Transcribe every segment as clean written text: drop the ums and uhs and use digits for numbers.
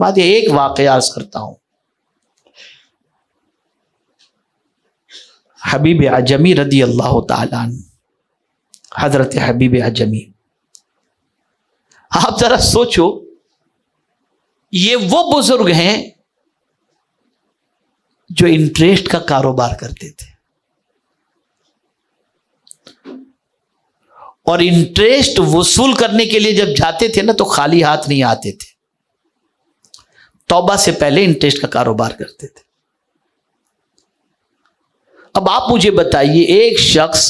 بات یہ ایک واقعہ عرض کرتا ہوں. حبیب عجمی رضی اللہ تعالیٰ عنہ، حضرت حبیب عجمی، آپ ذرا سوچو، یہ وہ بزرگ ہیں جو انٹرسٹ کا کاروبار کرتے تھے، اور انٹرسٹ وصول کرنے کے لیے جب جاتے تھے نا تو خالی ہاتھ نہیں آتے تھے، توبہ سے پہلے انٹرسٹ کا کاروبار کرتے تھے. اب آپ مجھے بتائیے، ایک شخص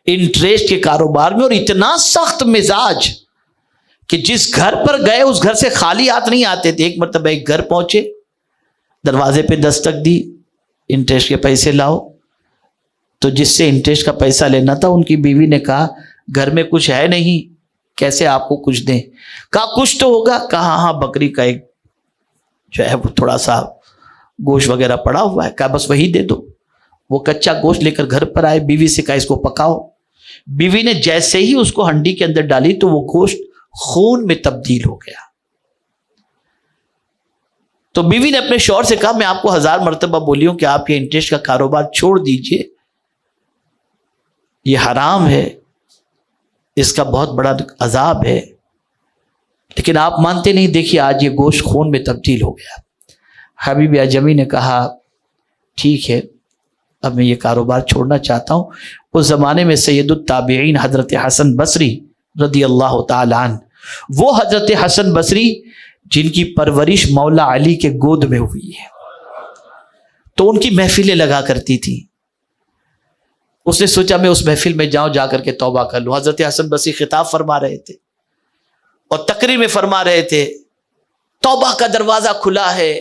انٹرسٹ کے کاروبار میں اور اتنا سخت مزاج کہ جس گھر پر گئے اس گھر سے خالی ہاتھ نہیں آتے تھے. ایک مرتبہ ایک گھر پہنچے، دروازے پہ دستک دی، انٹرسٹ کے پیسے لاؤ. تو جس سے انٹرسٹ کا پیسہ لینا تھا ان کی بیوی نے کہا گھر میں کچھ ہے نہیں، کیسے آپ کو کچھ دیں؟ کہا کچھ تو ہوگا. کہا ہاں بکری کا ایک جو ہے وہ تھوڑا سا گوشت وغیرہ پڑا ہوا ہے. کہا بس وہی دے دو. وہ کچا گوشت لے کر گھر پر آئے، بیوی سے کہا اس کو پکاؤ. بیوی نے جیسے ہی اس کو ہنڈی کے اندر ڈالی تو وہ گوشت خون میں تبدیل ہو گیا. تو بیوی نے اپنے شوہر سے کہا میں آپ کو 1000 مرتبہ بولی ہوں کہ آپ یہ انٹرسٹ کا کاروبار چھوڑ دیجئے، یہ حرام ہے، اس کا بہت بڑا عذاب ہے، لیکن آپ مانتے نہیں. دیکھیے آج یہ گوشت خون میں تبدیل ہو گیا. حبیب عجمی نے کہا ٹھیک ہے، اب میں یہ کاروبار چھوڑنا چاہتا ہوں. اس زمانے میں سید التابعین حضرت حسن بصری رضی اللہ تعالی عنہ، وہ حضرت حسن بصری جن کی پرورش مولا علی کے گود میں ہوئی ہے، تو ان کی محفلیں لگا کرتی تھی. اس نے سوچا میں اس محفل میں جاؤں، جا کر کے توبہ کر لوں. حضرت حسن بصری خطاب فرما رہے تھے اور تقریر میں فرما رہے تھے توبہ کا دروازہ کھلا ہے،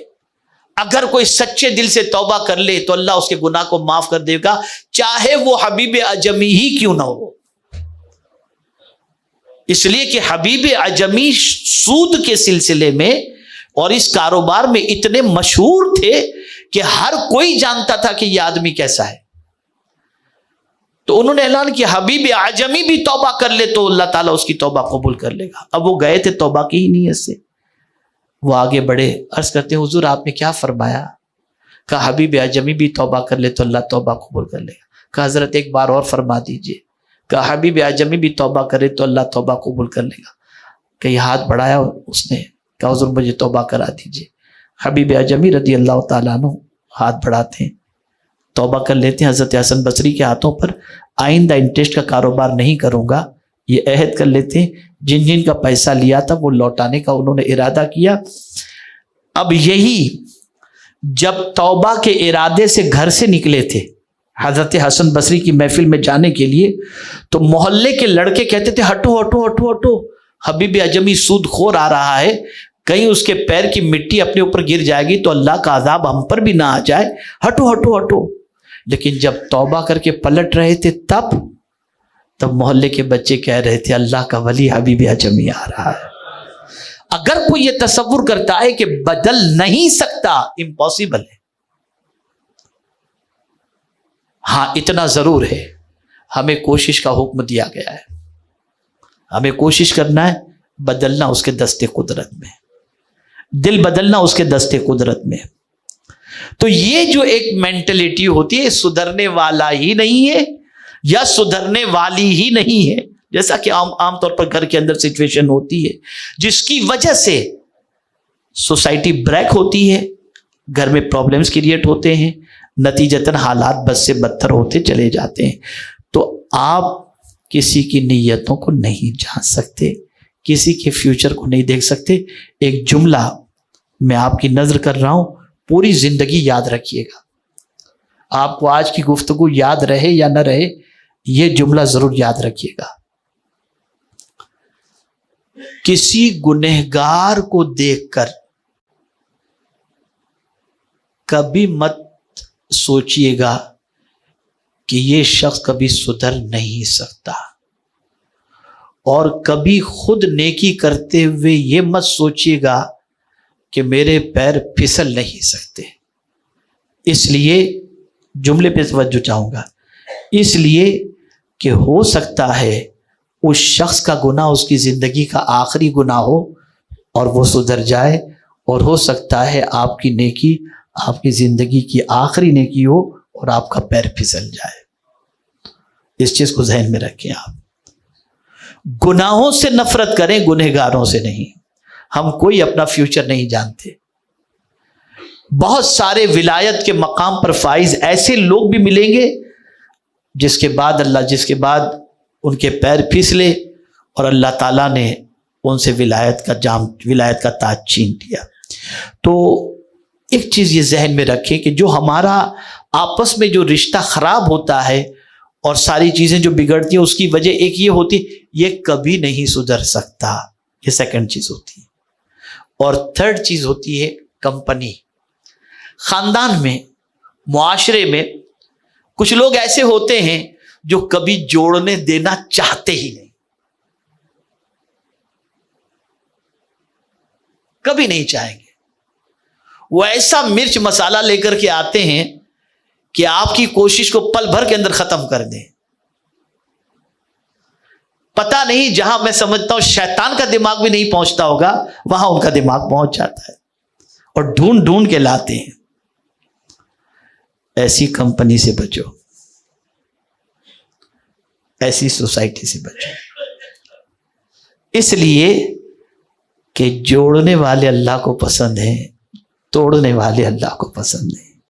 اگر کوئی سچے دل سے توبہ کر لے تو اللہ اس کے گناہ کو معاف کر دے گا، چاہے وہ حبیب عجمی ہی کیوں نہ ہو. اس لیے کہ حبیب عجمی سود کے سلسلے میں اور اس کاروبار میں اتنے مشہور تھے کہ ہر کوئی جانتا تھا کہ یہ آدمی کیسا ہے. تو انہوں نے اعلان کیا حبیب عجمی بھی توبہ کر لے تو اللہ تعالیٰ اس کی توبہ قبول کر لے گا. اب وہ گئے تھے توبہ کی ہی نیت سے. وہ آگے بڑھے، عرض کرتے ہیں حضور آپ نے کیا فرمایا؟ کہا حبیب عجمی بھی توبہ کر لے تو اللہ توبہ قبول کر لے گا. کہا حضرت ایک بار اور فرما دیجئے. کہا حبیب عجمی بھی توبہ کرے تو اللہ توبہ قبول کر لے گا. کہیں ہاتھ بڑھایا اس نے، کہا حضور مجھے توبہ کرا دیجئے. حبیب عجمی رضی اللہ تعالیٰ عنہ ہاتھ بڑھاتے ہیں، توبہ کر لیتے ہیں حضرت حسن بصری کے ہاتھوں پر. آئندہ انٹرسٹ کا کاروبار نہیں کروں گا، یہ عہد کر لیتے ہیں. جن جن کا پیسہ لیا تھا وہ لوٹانے کا انہوں نے ارادہ کیا. اب یہی جب توبہ کے ارادے سے گھر سے نکلے تھے حضرت حسن بصری کی محفل میں جانے کے لیے، تو محلے کے لڑکے کہتے تھے ہٹو ہٹو ہٹو ہٹو، حبیب عجمی سود خور آ رہا ہے، کہیں اس کے پیر کی مٹی اپنے اوپر گر جائے گی تو اللہ کا عذاب ہم پر بھی نہ آ جائے، ہٹو ہٹو ہٹو. لیکن جب توبہ کر کے پلٹ رہے تھے تب محلے کے بچے کہہ رہے تھے اللہ کا ولی حبیب عجمی آ رہا ہے. اگر کوئی یہ تصور کرتا ہے کہ بدل نہیں سکتا، امپاسبل ہے. ہاں اتنا ضرور ہے، ہمیں کوشش کا حکم دیا گیا ہے، ہمیں کوشش کرنا ہے بدلنا اس کے دستے قدرت میں، دل بدلنا اس کے دستے قدرت میں. تو یہ جو ایک مینٹلٹی ہوتی ہے سدھرنے والا ہی نہیں ہے یا سدھرنے والی ہی نہیں ہے، جیسا کہ عام طور پر گھر کے اندر سچویشن ہوتی ہے جس کی وجہ سے سوسائٹی بریک ہوتی ہے، گھر میں پرابلمز کریٹ ہوتے ہیں، نتیجتاً حالات بد سے بدتر ہوتے چلے جاتے ہیں. تو آپ کسی کی نیتوں کو نہیں جان سکتے، کسی کے فیوچر کو نہیں دیکھ سکتے. ایک جملہ میں آپ کی نظر کر رہا ہوں، پوری زندگی یاد رکھیے گا. آپ کو آج کی گفتگو یاد رہے یا نہ رہے، یہ جملہ ضرور یاد رکھیے گا. کسی گنہگار کو دیکھ کر کبھی مت سوچئے گا کہ یہ شخص کبھی سدھر نہیں سکتا، اور کبھی خود نیکی کرتے ہوئے یہ مت سوچئے گا کہ میرے پیر پھسل نہیں سکتے. اس لیے جملے پہ توجہ چاہوں گا، اس لیے کہ ہو سکتا ہے اس شخص کا گناہ اس کی زندگی کا آخری گناہ ہو اور وہ سدھر جائے، اور ہو سکتا ہے آپ کی نیکی آپ کی زندگی کی آخری نیکی ہو اور آپ کا پیر پھسل جائے. اس چیز کو ذہن میں رکھیں. آپ گناہوں سے نفرت کریں، گنہگاروں سے نہیں. ہم کوئی اپنا فیوچر نہیں جانتے. بہت سارے ولایت کے مقام پر فائز ایسے لوگ بھی ملیں گے جس کے بعد ان کے پیر پھسلے اور اللہ تعالیٰ نے ان سے ولایت کا تاج چھین لیا. تو ایک چیز یہ ذہن میں رکھیں کہ جو ہمارا آپس میں جو رشتہ خراب ہوتا ہے اور ساری چیزیں جو بگڑتی ہیں، اس کی وجہ ایک یہ ہوتی ہے یہ کبھی نہیں سدھر سکتا. یہ سیکنڈ چیز ہوتی ہے. اور تھرڈ چیز ہوتی ہے کمپنی. خاندان میں، معاشرے میں کچھ لوگ ایسے ہوتے ہیں جو کبھی جوڑنے دینا چاہتے ہی نہیں، کبھی نہیں چاہیں گے. وہ ایسا مرچ مسالہ لے کر کے آتے ہیں کہ آپ کی کوشش کو پل بھر کے اندر ختم کر دیں. پتہ نہیں، جہاں میں سمجھتا ہوں شیطان کا دماغ بھی نہیں پہنچتا ہوگا وہاں ان کا دماغ پہنچ جاتا ہے اور ڈھونڈ ڈھونڈ کے لاتے ہیں. ایسی کمپنی سے بچو، ایسی سوسائٹی سے بچو. اس لیے کہ جوڑنے والے اللہ کو پسند ہیں، توڑنے والے اللہ کو پسند نہیں.